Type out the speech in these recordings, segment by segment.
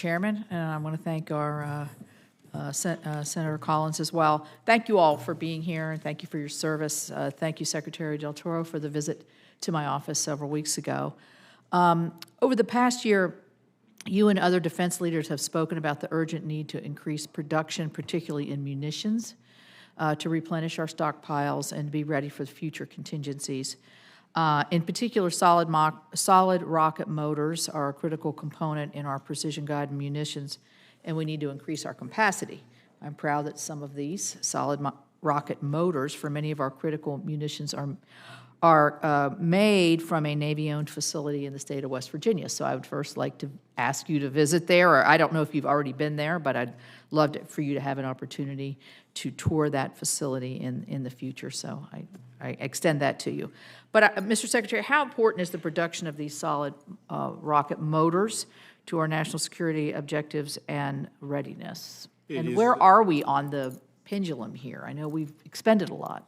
Chairman, and I want to thank our Senator Collins as well. Thank you all for being here, and thank you for your service. Thank you, Secretary Del Toro, for the visit to my office several weeks ago. Over the past year, you and other defense leaders have spoken about the urgent need to increase production, particularly in munitions, to replenish our stockpiles and be ready for future contingencies. In particular, solid rocket motors are a critical component in our precision-guided munitions, and we need to increase our capacity. I'm proud that some of these solid rocket motors for many of our critical munitions are made from a Navy-owned facility in the state of West Virginia. So I would first like to ask you to visit there, or I don't know if you've already been there, but I'd love for you to have an opportunity to tour that facility in the future. So I extend that to you. But Mr. Secretary, how important is the production of these solid rocket motors to our national security objectives and readiness? And where are we on the pendulum here? I know we've expended a lot.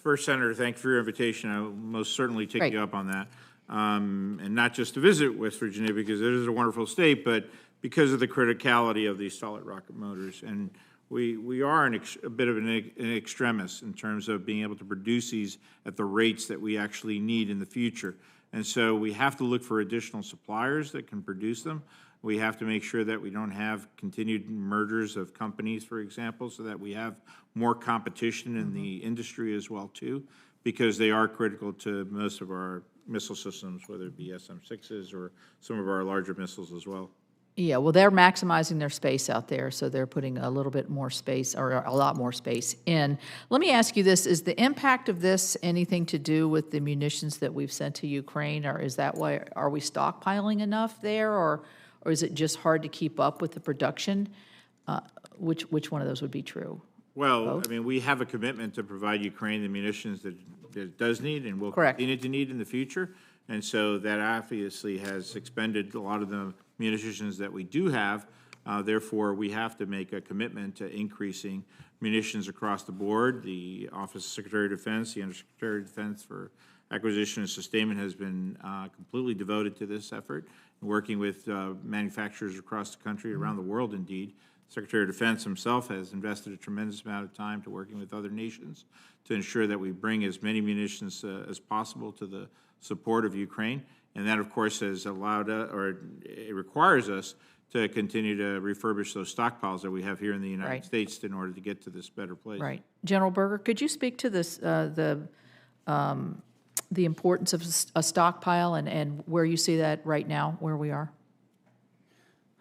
First, Senator, thank you for your invitation. I will most certainly take you up on that. And not just to visit West Virginia, because it is a wonderful state, but because of the criticality of these solid rocket motors. And we are a bit of an extremis in terms of being able to produce these at the rates that we actually need in the future. And so we have to look for additional suppliers that can produce them. We have to make sure that we don't have continued mergers of companies, for example, so that we have more competition in the industry as well, too, because they are critical to most of our missile systems, whether it be SM-6s or some of our larger missiles as well. Yeah, well, they're maximizing their space out there, so they're putting a little bit more space, or a lot more space in. Let me ask you this. Is the impact of this anything to do with the munitions that we've sent to Ukraine, or is that why, are we stockpiling enough there, or is it just hard to keep up with the production? Which one of those would be true? Well, Both? I mean, we have a commitment to provide Ukraine the munitions that it does need and will continue to need in the future. And so that obviously has expended a lot of the munitions that we do have. Therefore, we have to make a commitment to increasing munitions across the board. The Office of Secretary of Defense, the Undersecretary of Defense for Acquisition and Sustainment has been completely devoted to this effort, working with manufacturers across the country, around the world indeed. Secretary of Defense himself has invested a tremendous amount of time to working with other nations to ensure that we bring as many munitions as possible to the support of Ukraine. And that, of course, has allowed or it requires us to continue to refurbish those stockpiles that we have here in the United States in order to get to this better place. Right. General Berger, could you speak to this, the importance of a stockpile and where you see that right now, where we are?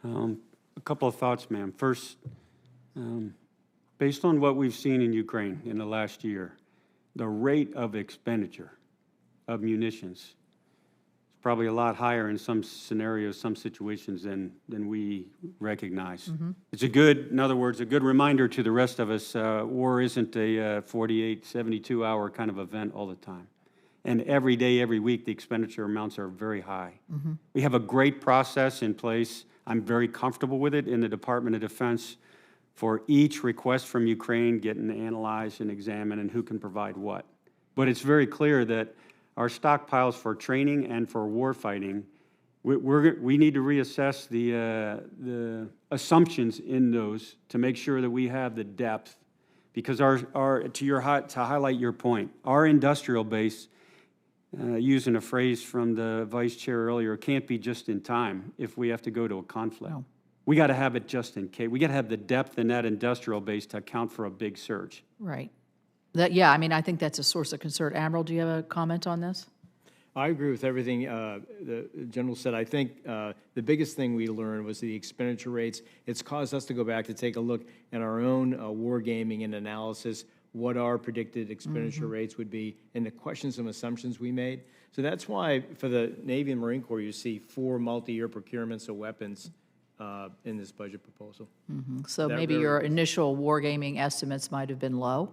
A couple of thoughts, ma'am. First, based on what we've seen in Ukraine in the last year, the rate of expenditure of munitions is probably a lot higher in some scenarios, some situations than we recognize. It's a good, in other words, a good reminder to the rest of us, war isn't a 48, 72-hour kind of event all the time. And every day, every week, the expenditure amounts are very high. We have a great process in place. I'm very comfortable with it in the Department of Defense for each request from Ukraine getting analyzed and examined and who can provide what. But it's very clear that our stockpiles for training and for warfighting, we need to reassess the assumptions in those to make sure that we have the depth. Because to highlight your point, our industrial base, using a phrase from the vice chair earlier, can't be just in time if we have to go to a conflict. No. We got to have it just in case. We got to have the depth in that industrial base to account for a big surge. Right. Yeah, I mean, I think that's a source of concern. Admiral, do you have a comment on this? I agree with everything the General said. I think the biggest thing we learned was the expenditure rates. It's caused us to go back to take a look at our own wargaming and analysis, what our predicted expenditure rates would be, and the questions and assumptions we made. So that's why for the Navy and Marine Corps, you see 4 multi-year procurements of weapons in this budget proposal. So maybe your initial wargaming estimates might have been low?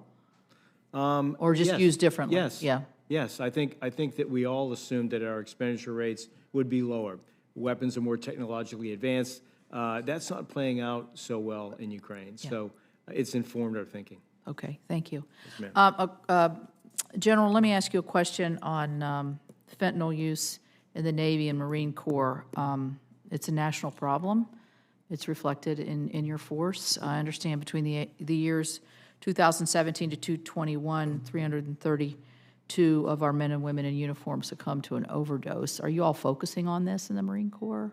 Or just used differently? Yes. Yeah. Yes, I think that we all assumed that our expenditure rates would be lower. Weapons are more technologically advanced. That's not playing out so well in Ukraine. Yeah. So it's informed our thinking. Okay, thank you. Yes, General, let me ask you a question on fentanyl use in the Navy and Marine Corps. It's a national problem. It's reflected in your force. I understand between the years 2017 to 2021, 332 of our men and women in uniform succumbed to an overdose. Are you all focusing on this in the Marine Corps?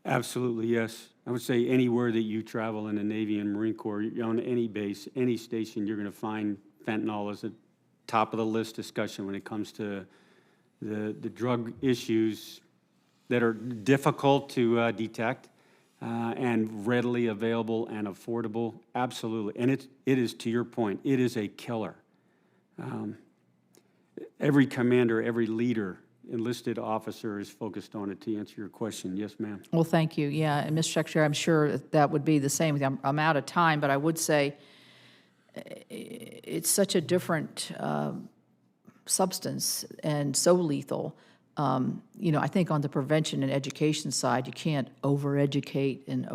Absolutely, yes. I would say anywhere that you travel in the Navy and Marine Corps, you're on any base, any station, you're going to find fentanyl as a top of the list discussion when it comes to the drug issues that are difficult to detect and readily available and affordable. Absolutely. And it is, to your point, it is a killer. Every commander, every leader, enlisted officer is focused on it. To answer your question, yes, ma'am. Well, thank you. Yeah, and Mr. Secretary, I'm sure that would be the same with you. I'm out of time, but I would say it's such a different substance and so lethal. You know, I think on the prevention and education side, you can't over-educate and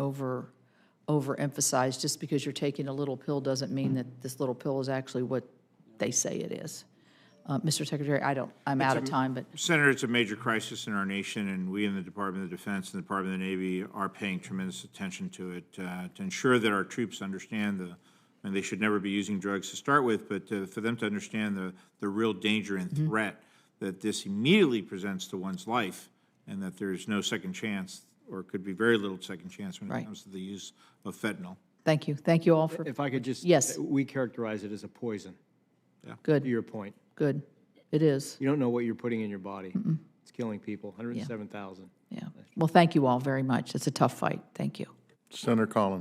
overemphasize. Just because you're taking a little pill doesn't mean that this little pill is actually what they say it is. Mr. Secretary, I'm out of time, but. Senator, it's a major crisis in our nation, and we in the Department of Defense and the Department of the Navy are paying tremendous attention to it to ensure that our troops understand and they should never be using drugs to start with, but for them to understand the real danger and threat that this immediately presents to one's life, and that there's no second chance, or could be very little second chance when it comes to the use of fentanyl. Thank you. Thank you all for. If I could just. Yes. We characterize it as a poison. Good. To your point. Good. It is. You don't know what you're putting in your body. It's killing people, 107,000. Yeah. Well, thank you all very much. It's a tough fight. Thank you. Senator Collins.